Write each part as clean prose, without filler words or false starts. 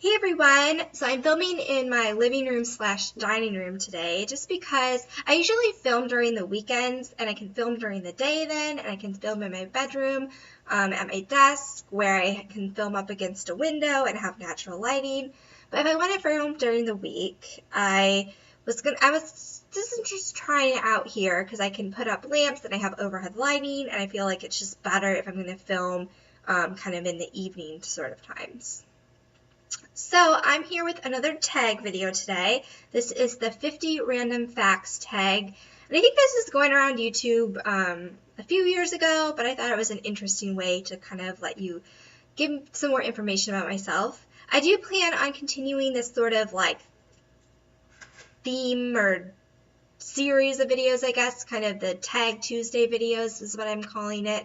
Hey everyone! So I'm filming in my living room slash dining room today just because I usually film during the weekends and I can film during the day then, and I can film in my bedroom at my desk where I can film up against a window and have natural lighting. But if I want to film during the week, I was just trying it out here because I can put up lamps and I have overhead lighting, and I feel like it's just better if I'm going to film kind of in the evening sort of times. So I'm here with another tag video today. This is the 50 random facts tag. And I think this is going around YouTube a few years ago, but I thought it was an interesting way to kind of let you give some more information about myself. I do plan on continuing this sort of like theme or series of videos, I guess, kind of the Tag Tuesday videos is what I'm calling it.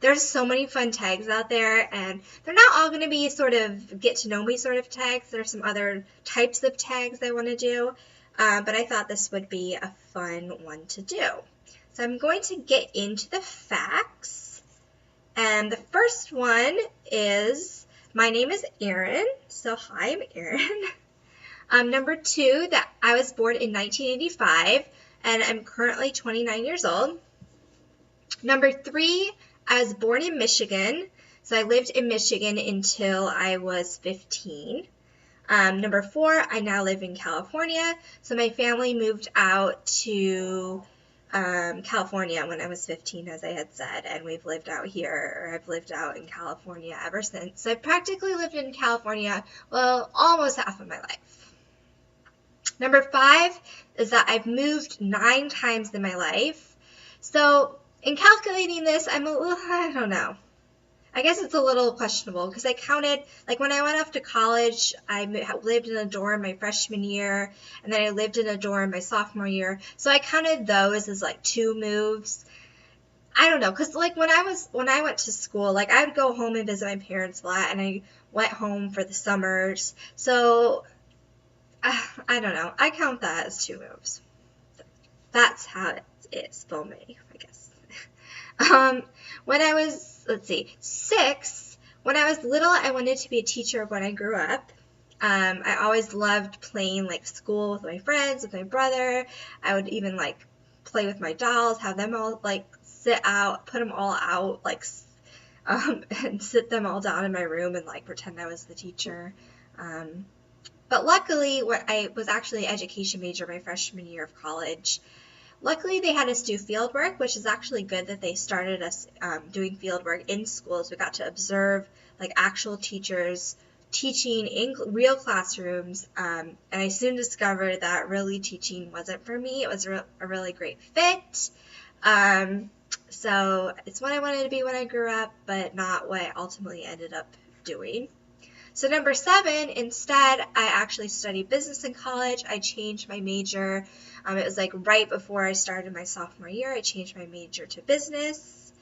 There's so many fun tags out there, and they're not all going to be sort of get to know me sort of tags. There's some other types of tags I want to do, but I thought this would be a fun one to do. So I'm going to get into the facts, and the first one is, my name is Erin, so hi, I'm Erin. Number 2, that I was born in 1985, and I'm currently 29 years old. Number 3, I was born in Michigan, so I lived in Michigan until I was 15. Number 4, I now live in California, so my family moved out to California when I was 15, as I had said, and we've lived out here, or I've lived out in California ever since. So I've practically lived in California, well, almost half of my life. Number 5 is that I've moved 9 times in my life. So in calculating this, I don't know. I guess it's a little questionable because I counted, like when I went off to college, I lived in a dorm my freshman year, and then I lived in a dorm my sophomore year. So I counted those as like 2 moves. I don't know, because like when I went to school, like I would go home and visit my parents a lot, and I went home for the summers. So I don't know. I count that as 2 moves. That's how it is for me, I guess. When I was, 6, when I was little, I wanted to be a teacher when I grew up. I always loved playing like school with my friends, with my brother. I would even like play with my dolls, have them all like sit out, put them all out, like, and sit them all down in my room and like pretend I was the teacher. But luckily, I was actually an education major my freshman year of college. Luckily, they had us do field work, which is actually good that they started us doing field work in schools. We got to observe like actual teachers teaching in real classrooms, and I soon discovered that really teaching wasn't for me. It was a really great fit. So it's what I wanted to be when I grew up, but not what I ultimately ended up doing. So number 7, instead, I actually studied business in college. I changed my major. It was like right before I started my sophomore year. I changed my major to business.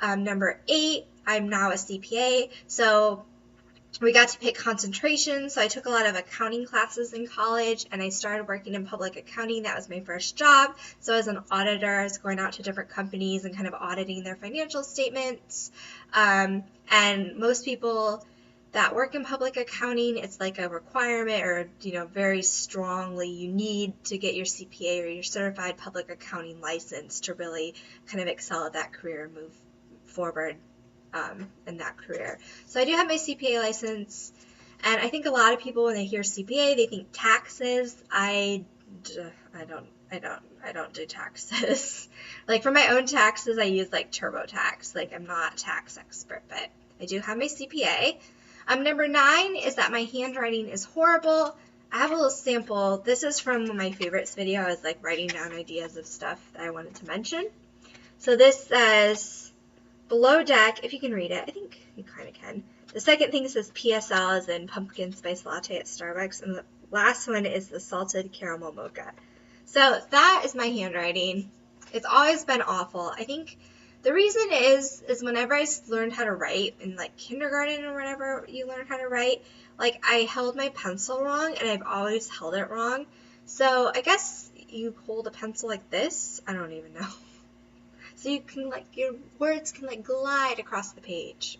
Number 8, I'm now a CPA. So we got to pick concentration. So I took a lot of accounting classes in college, and I started working in public accounting. That was my first job. So as an auditor, I was going out to different companies and kind of auditing their financial statements. And most people that work in public accounting, it's like a requirement, or very strongly you need to get your CPA or your certified public accounting license to really kind of excel at that career and move forward in that career. So I do have my CPA license, and I think a lot of people, when they hear CPA, they think taxes. I don't do taxes. Like for my own taxes, I use like TurboTax. Like I'm not a tax expert, but I do have my CPA. Number 9 is that my handwriting is horrible. I have a little sample. This is from my favorites video. I was like writing down ideas of stuff that I wanted to mention. So this says, below deck, if you can read it, I think you kind of can. The second thing says PSL, as in pumpkin spice latte at Starbucks, and the last one is the salted caramel mocha. So that is my handwriting. It's always been awful. I think the reason is whenever I learned how to write in like kindergarten or whenever you learn how to write, like I held my pencil wrong, and I've always held it wrong. So I guess you hold a pencil like this. I don't even know. So you can like, your words can like glide across the page.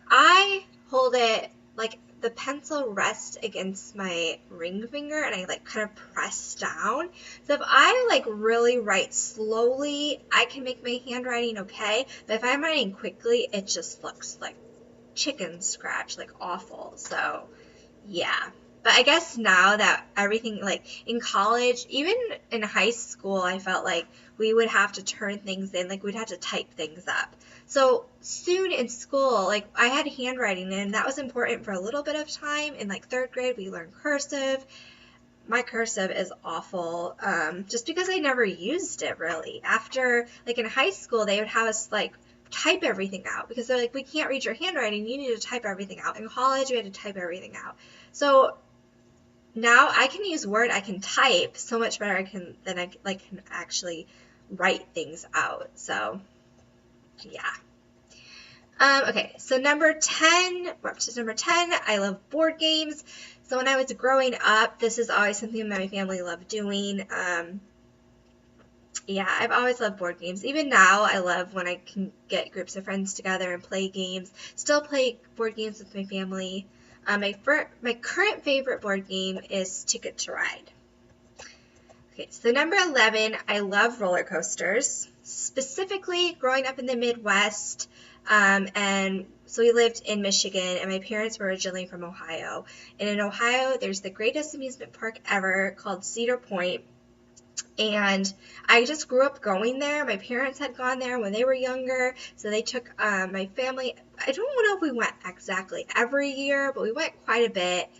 I hold it like the pencil rests against my ring finger and I like kind of press down. So if I like really write slowly, I can make my handwriting okay. But if I'm writing quickly, it just looks like chicken scratch, like awful. So yeah. But I guess now that everything, like in college, even in high school, I felt like we would have to turn things in, like we'd have to type things up. So soon in school, like I had handwriting and that was important for a little bit of time. In like 3rd grade, we learned cursive. My cursive is awful, just because I never used it really. After, like in high school, they would have us like type everything out because they're like, we can't read your handwriting, you need to type everything out. In college, we had to type everything out. So now I can use Word, I can type so much better than I like can actually write things out. So yeah. Okay, so number 10, we're up to number 10, I love board games. So when I was growing up, this is always something my family loved doing. Yeah, I've always loved board games. Even now, I love when I can get groups of friends together and play games. Still play board games with my family. My current favorite board game is Ticket to Ride. Okay, so number 11, I love roller coasters. Specifically, growing up in the Midwest, and so we lived in Michigan, and my parents were originally from Ohio. And in Ohio, there's the greatest amusement park ever called Cedar Point. And I just grew up going there. My parents had gone there when they were younger, so they took my family. I don't know if we went exactly every year, but we went quite a bit.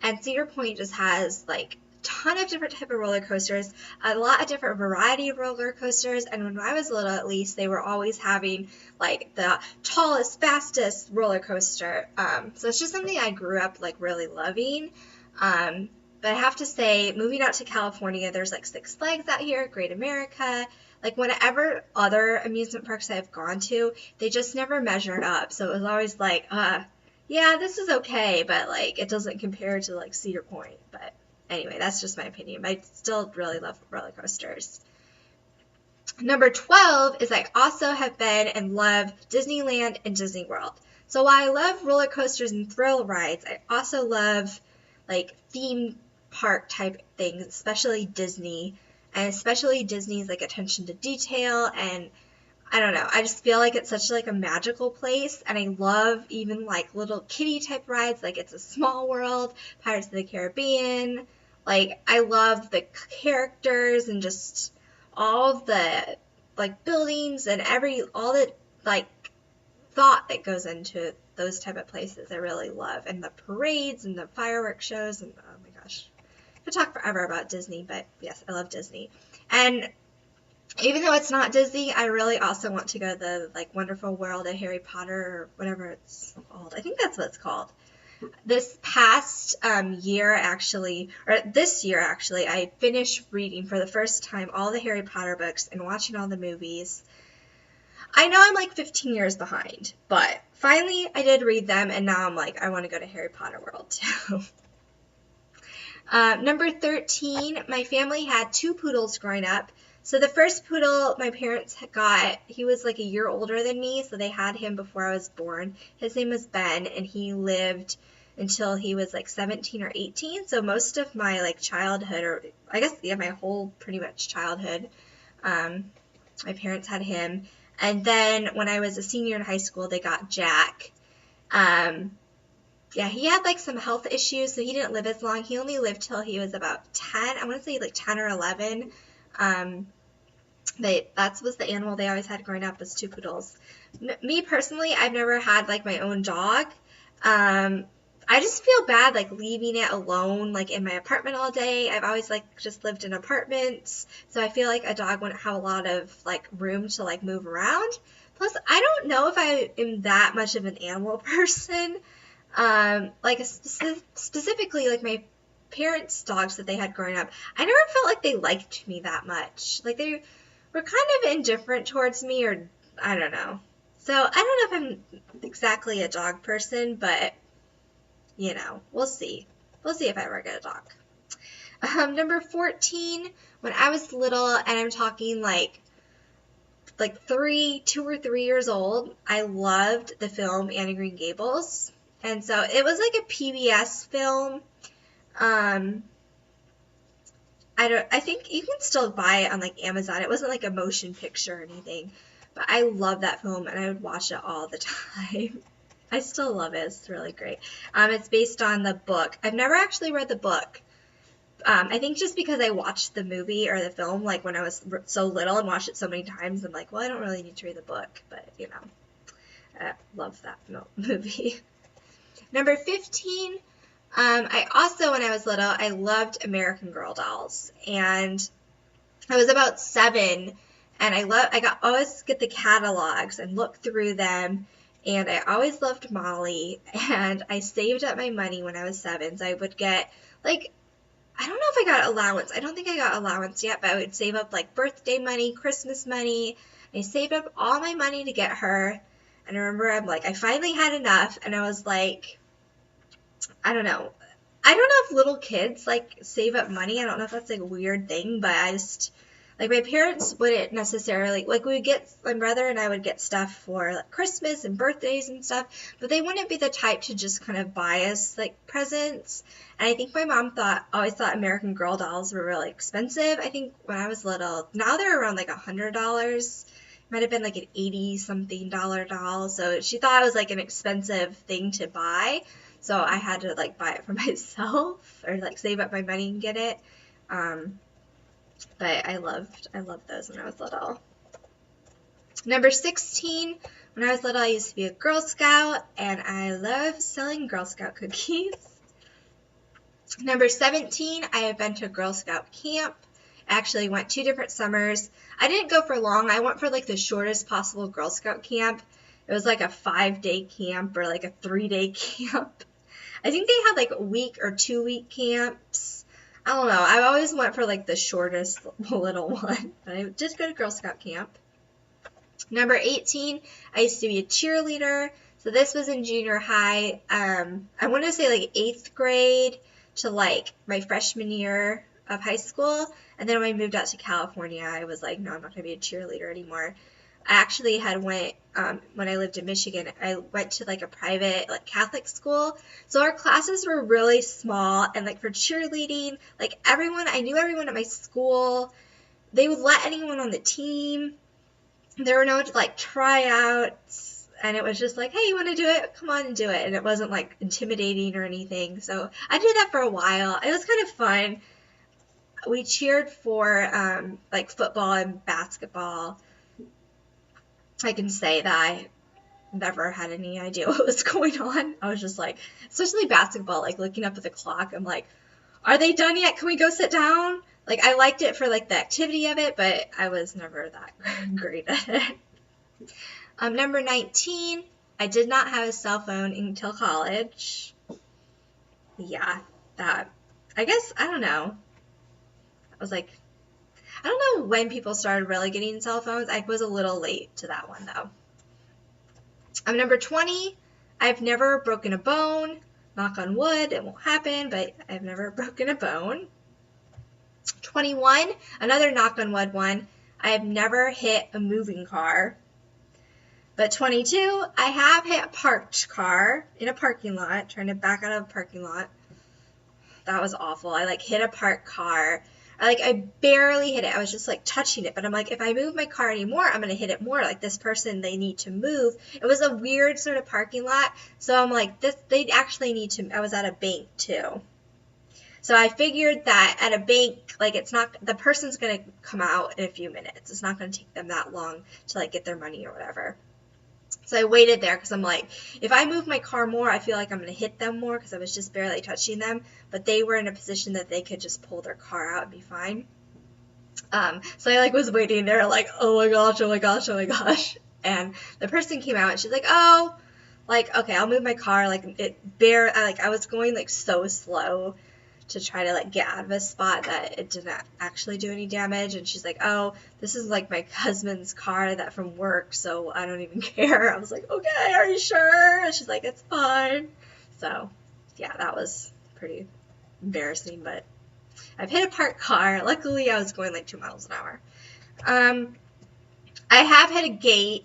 And Cedar Point just has like a ton of different type of roller coasters, a lot of different variety of roller coasters. And when I was little, at least, they were always having like the tallest, fastest roller coaster. So it's just something I grew up like really loving. But I have to say, moving out to California, there's like Six Flags out here, Great America. Like whenever other amusement parks I've gone to, they just never measured up. So it was always like, yeah, this is okay, but like it doesn't compare to like Cedar Point. But anyway, that's just my opinion. I still really love roller coasters. Number 12 is I also have been and love Disneyland and Disney World. So while I love roller coasters and thrill rides, I also love like theme park type things, especially Disney, and especially Disney's like attention to detail. And I don't know, I just feel like it's such like a magical place, and I love even like little kiddie type rides like It's a Small World, Pirates of the Caribbean. Like I love the characters and just all the like buildings and all the like thought that goes into those type of places. I really love, and the parades and the fireworks shows, and oh my gosh, I could talk forever about Disney, but yes, I love Disney. And even though it's not Disney, I really also want to go to the like Wonderful World of Harry Potter or whatever it's called. I think that's what it's called. This past year actually, or this year actually, I finished reading for the first time all the Harry Potter books and watching all the movies. I know I'm like 15 years behind, but finally I did read them, and now I'm like, I want to go to Harry Potter World too. Number 13, my family had 2 poodles growing up. So the first poodle my parents got, he was like a year older than me, so they had him before I was born. His name was Ben, and he lived until he was like 17 or 18. So most of my like childhood, or I guess yeah, my whole pretty much childhood, my parents had him. And then when I was a senior in high school, they got Jack. Yeah, he had like some health issues, so he didn't live as long. He only lived till he was about 10. I want to say like 10 or 11. That was the animal they always had growing up, was 2 poodles. Me personally, I've never had like my own dog. I just feel bad like leaving it alone like in my apartment all day. I've always like just lived in apartments, so I feel like a dog wouldn't have a lot of like room to like move around. Plus, I don't know if I am that much of an animal person. Like specifically like my parents' dogs that they had growing up, I never felt like they liked me that much. Like they were kind of indifferent towards me, or I don't know. So I don't know if I'm exactly a dog person, but you know, we'll see. We'll see if I ever get a dog. Number 14, when I was little, and I'm talking like 2 or 3 years old, I loved the film Anne of Green Gables. And so it was like a PBS film. I think you can still buy it on like Amazon. It wasn't like a motion picture or anything. But I love that film and I would watch it all the time. I still love it. It's really great. It's based on the book. I've never actually read the book. I think just because I watched the movie or the film like when I was so little and watched it so many times, I'm like, well, I don't really need to read the book. But, you know, I love that movie. Number 15, I also, when I was little, I loved American Girl dolls. And I was about 7, and I always get the catalogs and look through them. And I always loved Molly, and I saved up my money when I was 7, so I would get, like, I don't know if I got allowance. I don't think I got allowance yet, but I would save up, like, birthday money, Christmas money. I saved up all my money to get her, and I remember I finally had enough, and I was like, I don't know. I don't know if little kids, like, save up money. I don't know if that's, like, a weird thing, but I just... Like, my parents wouldn't necessarily, like, my brother and I would get stuff for, like, Christmas and birthdays and stuff, but they wouldn't be the type to just kind of buy us, like, presents. And I think my mom always thought American Girl dolls were really expensive. I think when I was little, now they're around, like, $100. Might have been, like, an $80-something doll. So she thought it was, like, an expensive thing to buy. So I had to, like, buy it for myself or, like, save up my money and get it. But I loved those when I was little. Number 16, when I was little, I used to be a Girl Scout, and I love selling Girl Scout cookies. Number 17, I have been to Girl Scout camp. I actually went 2 different summers. I didn't go for long. I went for like the shortest possible Girl Scout camp. It was like a 5-day camp or like a 3-day camp. I think they had like a week or 2-week camps. I don't know. I always went for like the shortest little one. But I did go to Girl Scout camp. Number 18, I used to be a cheerleader. So this was in junior high. I want to say like 8th grade to like my freshman year of high school. And then when I moved out to California, I was like, no, I'm not going to be a cheerleader anymore. I actually had went, when I lived in Michigan, I went to like a private like Catholic school. So our classes were really small, and like for cheerleading, like I knew everyone at my school. They would let anyone on the team. There were no like tryouts, and it was just like, hey, you want to do it? Come on and do it. And it wasn't like intimidating or anything. So I did that for a while. It was kind of fun. We cheered for like football and basketball. I can say that I never had any idea what was going on. I was just like, especially basketball, like looking up at the clock, I'm like, are they done yet? Can we go sit down? Like, I liked it for like the activity of it, but I was never that great at it. Number 19, I did not have a cell phone until college. Yeah, I guess, I don't know. I was like, I don't know when people started really getting cell phones. I was a little late to that one, though. Number 20, I've never broken a bone. Knock on wood, it won't happen, but I've never broken a bone. 21, another knock on wood one. I have never hit a moving car. But 22, I have hit a parked car in a parking lot, trying to back out of a parking lot. That was awful. I like hit a parked car. I barely hit it. I was just like touching it. But I'm like, if I move my car anymore, I'm going to hit it more. Like this person, they need to move. It was a weird sort of parking lot. So I'm like, they actually need to, I was at a bank too. So I figured that at a bank, like the person's going to come out in a few minutes. It's not going to take them that long to like get their money or whatever. So I waited there because I'm like, if I move my car more, I feel like I'm going to hit them more because I was just barely touching them. But they were in a position that they could just pull their car out and be fine. So I like was waiting there like, oh my gosh, oh my gosh, oh my gosh. And the person came out and she's like, oh, like, okay, I'll move my car. Like I was going like so slow to try to like get out of a spot that it didn't actually do any damage. And she's like, oh, this is like my husband's car that from work, so I don't even care. I was like, okay, are you sure? And she's like, it's fine. So yeah, that was pretty embarrassing, but I've hit a parked car. Luckily I was going like 2 miles an hour. I have hit a gate.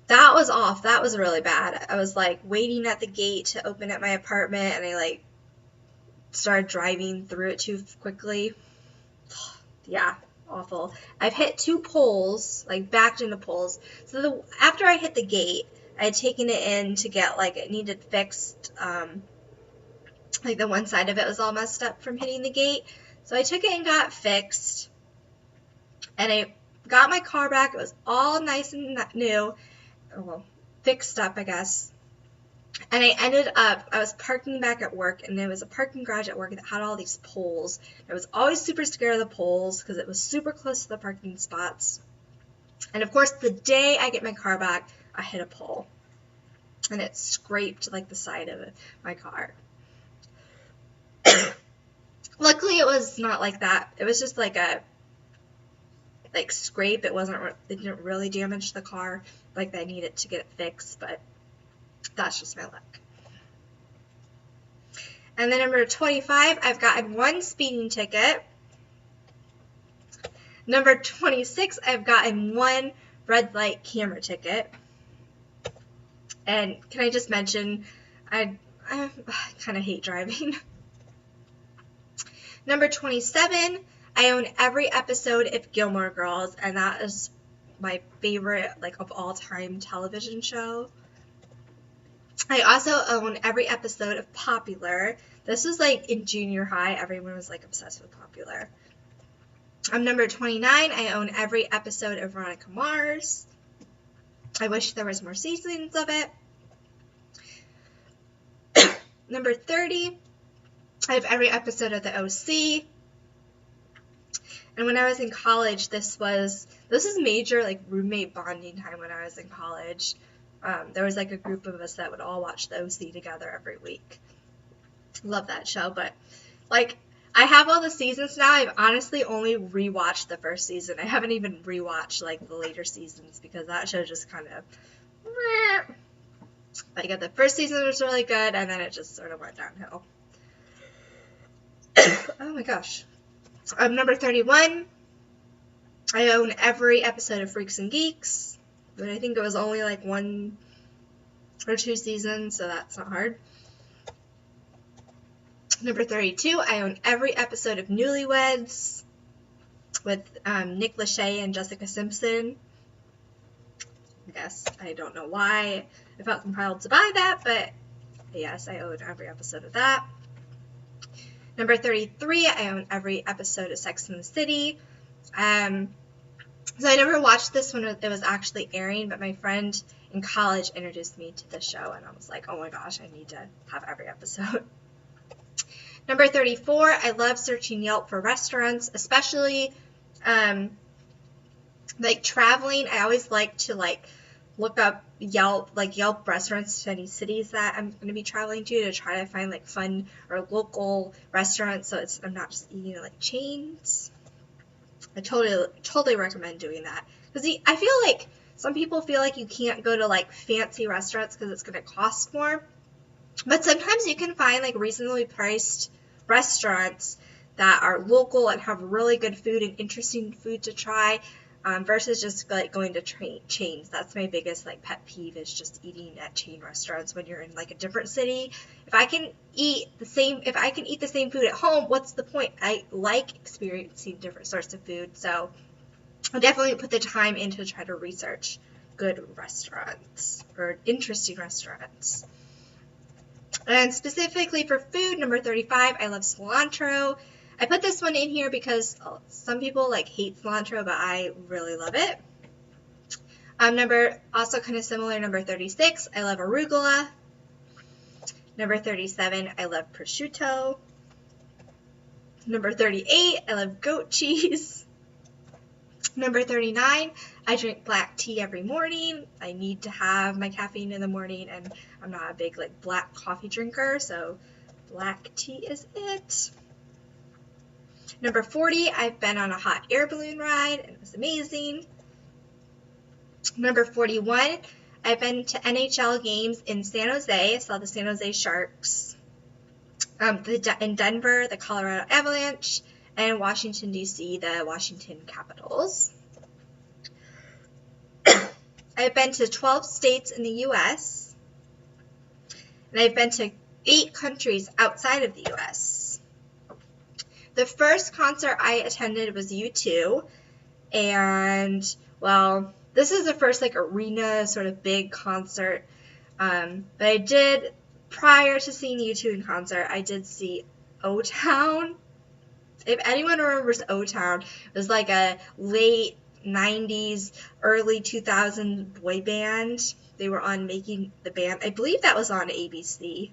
That was off. That was really bad. I was like waiting at the gate to open up my apartment, and I like started driving through it too quickly. Yeah, awful. I've hit 2 poles, like backed into poles. So after I hit the gate, I had taken it in to get like it needed fixed. Like the one side of it was all messed up from hitting the gate. So I took it and got it fixed. And I got my car back. It was all nice and new. Well, fixed up, I guess. And I was parking back at work, and there was a parking garage at work that had all these poles. I was always super scared of the poles because it was super close to the parking spots. And of course, the day I get my car back, I hit a pole. And it scraped like the side of my car. Luckily, it was not like that. It was just like a scrape. It didn't really damage the car like I needed to get it fixed, but that's just my luck. And then number 25, I've gotten 1 speeding ticket. Number 26, I've gotten 1 red light camera ticket. And can I just mention, I kind of hate driving. Number 27, I own every episode of Gilmore Girls, and that is my favorite, like, of all time television show. I also own every episode of Popular. This was like in junior high. Everyone was like obsessed with Popular. Number 29, I own every episode of Veronica Mars. I wish there was more seasons of it. Number 30, I have every episode of The OC. And when I was in college, this was major like roommate bonding time when I was in college. There was like a group of us that would all watch The OC together every week. Love that show, but like I have all the seasons now. I've honestly only rewatched the first season. I haven't even rewatched like the later seasons because that show just kind of like the first season was really good and then it just sort of went downhill. Oh my gosh. Number 31, I own every episode of Freaks and Geeks, but I think it was only like 1 or 2 seasons, so that's not hard. Number 32, I own every episode of Newlyweds with Nick Lachey and Jessica Simpson. I guess I don't know why I felt compelled to buy that, but yes, I own every episode of that. Number 33, I own every episode of Sex and the City. So I never watched this when it was actually airing, but my friend in college introduced me to the show, and I was like, oh my gosh, I need to have every episode. Number 34, I love searching Yelp for restaurants, especially like traveling. I always like to like look up Yelp restaurants to any cities that I'm going to be traveling to try to find like fun or local restaurants so I'm not just eating at like chains. I totally recommend doing that because I feel like some people feel like you can't go to like fancy restaurants because it's going to cost more, but sometimes you can find like reasonably priced restaurants that are local and have really good food and interesting food to try. Versus just like going to chains. That's my biggest like pet peeve is just eating at chain restaurants when you're in like a different city. If I can eat the same food at home, what's the point? I like experiencing different sorts of food, so I'll definitely put the time in to try to research good restaurants or interesting restaurants. And specifically for food, number 35, I love cilantro. I put this one in here because some people like hate cilantro, but I really love it. Also kind of similar, number 36, I love arugula. Number 37, I love prosciutto. Number 38, I love goat cheese. Number 39, I drink black tea every morning. I need to have my caffeine in the morning, and I'm not a big like black coffee drinker, so black tea is it. Number 40, I've been on a hot air balloon ride, and it was amazing. Number 41, I've been to NHL games in San Jose. I saw the San Jose Sharks. In Denver, the Colorado Avalanche. And in Washington, D.C., the Washington Capitals. I've been to 12 states in the U.S., and I've been to 8 countries outside of the U.S. The first concert I attended was U2, and, well, this is the first, like, arena sort of big concert, but I did, prior to seeing U2 in concert, I did see O-Town. If anyone remembers O-Town, it was like a late 90s, early 2000s boy band. They were on Making the Band. I believe that was on ABC.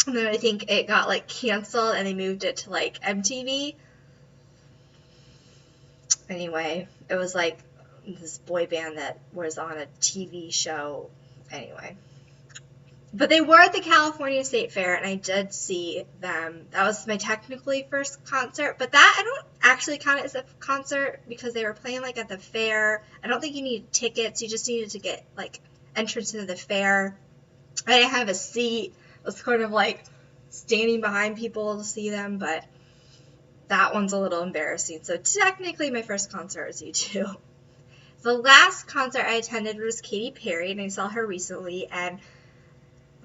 And then I think it got, like, canceled and they moved it to, like, MTV. Anyway, it was, like, this boy band that was on a TV show. Anyway. But they were at the California State Fair, and I did see them. That was my technically first concert, but that I don't actually count it as a concert because they were playing, like, at the fair. I don't think you needed tickets. You just needed to get, like, entrance into the fair. I didn't have a seat. I was kind of, like, standing behind people to see them, but that one's a little embarrassing. So technically my first concert is U2. The last concert I attended was Katy Perry, and I saw her recently, and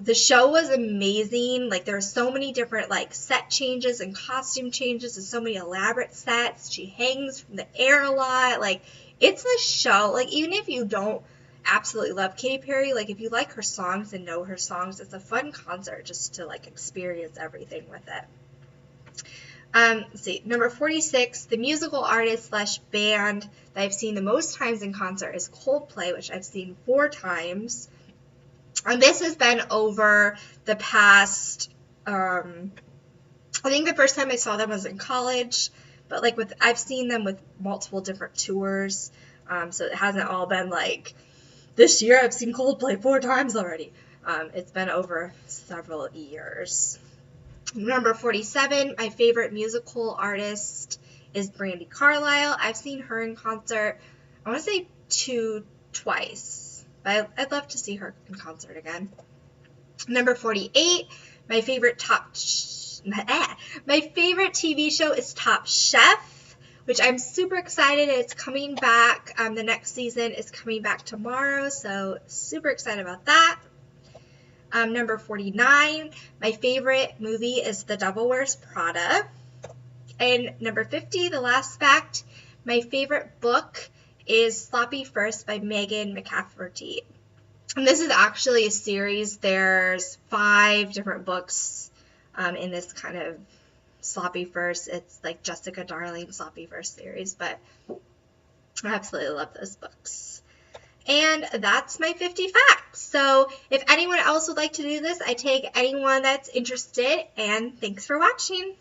the show was amazing. Like, there were so many different, like, set changes and costume changes and so many elaborate sets. She hangs from the air a lot. Like, it's a show. Like, even if you don't absolutely love Katy Perry, like, if you like her songs and know her songs, it's a fun concert just to, like, experience everything with it. Let's see. Number 46, the musical artist / band that I've seen the most times in concert is Coldplay, which I've seen 4 times. And this has been over the past, I think the first time I saw them was in college, but, like, I've seen them with multiple different tours, so it hasn't all been, like, this year I've seen Coldplay 4 times already. It's been over several years. Number 47, my favorite musical artist is Brandi Carlile. I've seen her in concert, I want to say twice. But I'd love to see her in concert again. Number 48, my favorite TV show is Top Chef, which I'm super excited. It's coming back. The next season is coming back tomorrow, so super excited about that. Number 49, my favorite movie is The Devil Wears Prada. And number 50, the last fact, my favorite book is Sloppy First by Megan McCafferty. And this is actually a series. There's 5 different books in this kind of Sloppy First. It's like Jessica Darling Sloppy First series, but I absolutely love those books. And that's my 50 facts. So if anyone else would like to do this, I take anyone that's interested, and thanks for watching.